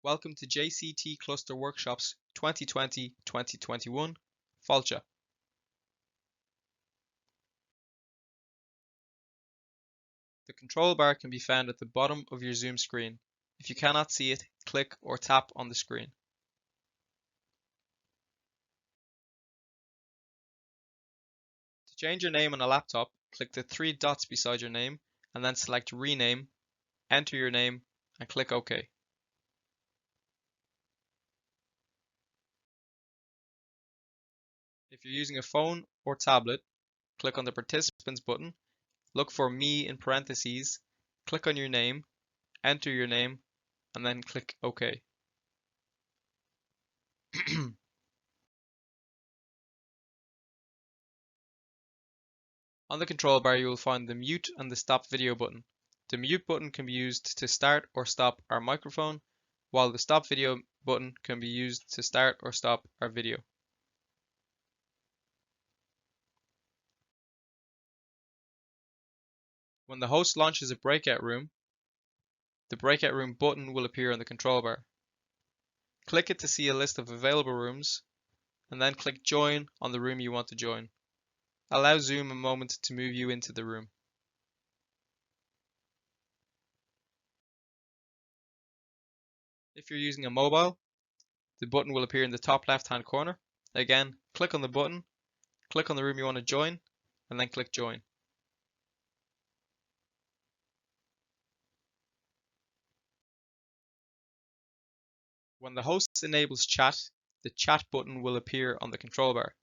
Welcome to JCT Cluster Workshops 2020-2021, Falcha. The control bar can be found at the bottom of your Zoom screen. If you cannot see it, click or tap on the screen. To change your name on a laptop, click the three dots beside your name and then select Rename, enter your name and click OK. If you're using a phone or tablet, click on the Participants button, look for Me in parentheses, click on your name, enter your name, and then click OK. On the control bar, you will find the mute and the stop video button. The mute button can be used to start or stop our microphone, while the stop video button can be used to start or stop our video. When the host launches a breakout room, the breakout room button will appear on the control bar. Click it to see a list of available rooms, and then click Join on the room you want to join. Allow Zoom a moment to move you into the room. If you're using a mobile, the button will appear in the top left-hand corner. Again, click on the button, click on the room you want to join, and then click Join. When the host enables chat, the chat button will appear on the control bar.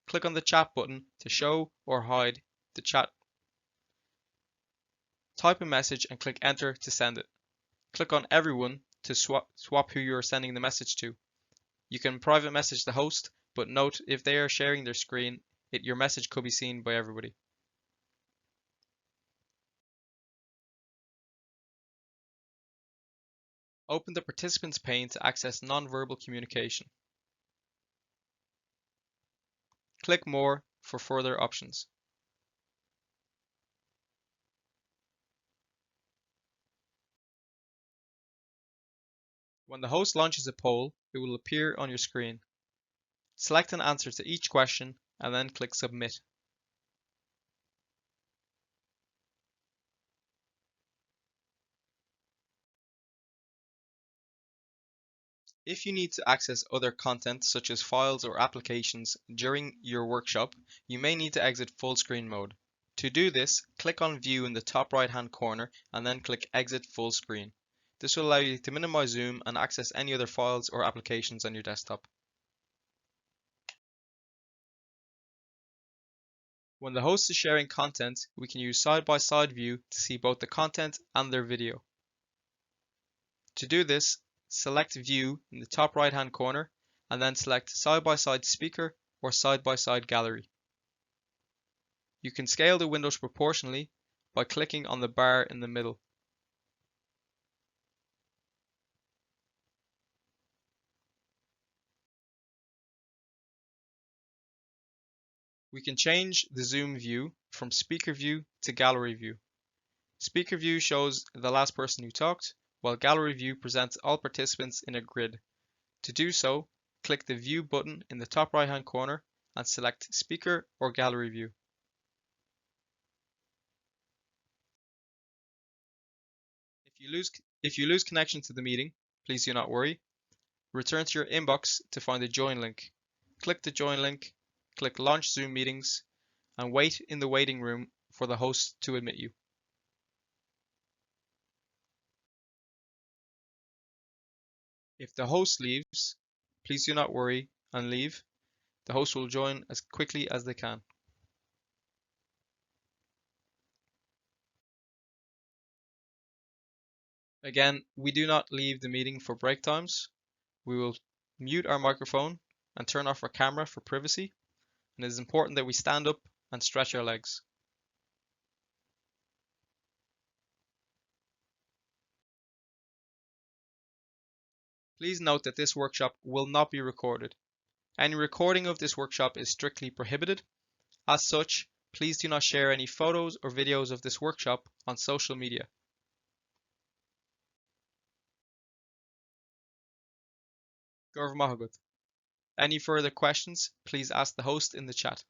Click on the chat button to show or hide the chat. Type a message and click enter to send it. Click on everyone to swap who you are sending the message to. You can private message the host, but note if they are sharing their screen, your message could be seen by everybody. Open the participants pane to access non-verbal communication. Click More for further options. When the host launches a poll, it will appear on your screen. Select an answer to each question and then click Submit. If you need to access other content such as files or applications during your workshop, you may need to exit full screen mode. To do this, click on View in the top right hand corner and then click Exit Full Screen. This will allow you to minimize Zoom and access any other files or applications on your desktop. When the host is sharing content, we can use side-by-side view to see both the content and their video. To do this, select View in the top right hand corner and then select Side-by-Side Speaker or Side-by-Side Gallery. You can scale the windows proportionally by clicking on the bar in the middle. We can change the zoom view from speaker view to gallery view. Speaker view shows the last person who talked, while gallery view presents all participants in a grid. To do so, click the View button in the top right hand corner and select Speaker or Gallery view. If you lose connection to the meeting, please do not worry. Return to your inbox to find the join link. Click the join link, click Launch Zoom Meetings, and wait in the waiting room for the host to admit you. If the host leaves, please do not worry and leave. The host will join as quickly as they can. Again, we do not leave the meeting for break times. We will mute our microphone and turn off our camera for privacy, and it is important that we stand up and stretch our legs. Please note that this workshop will not be recorded. Any recording of this workshop is strictly prohibited. As such, please do not share any photos or videos of this workshop on social media. Gorv Mahagut. Any further questions, please ask the host in the chat.